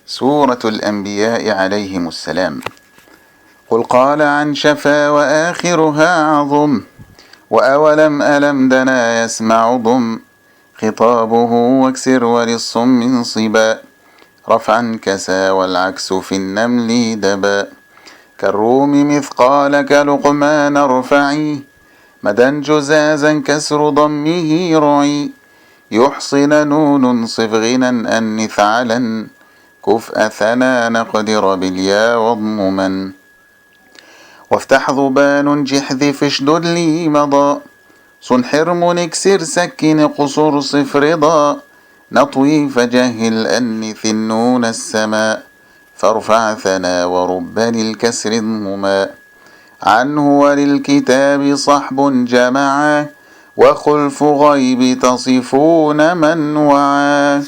سورة الأنبياء عليهم السلام. قل قال عن شفا وآخرها عظم، وأولم ألم دنا يسمع ضم، خطابه واكسر وللصم صبا، رفعا كسا والعكس في النمل دبا، كالروم مثقال كلقمان ارفعي، مدا جزازا كسر ضمه رعي، يحصن نون صف غنى أنث على، كفء ثنا نقدر باليا واضمما، وافتح ضبان جحذف اشدد لي مضى، صن حرم نكسر سكن قصر صف رضا، نطوي فجهل أنث النون السماء، فارفع ثنا ورب للكسر اضمما، عنه وللكتاب صحب جمعا، وخلف غيب تصفون من وعا.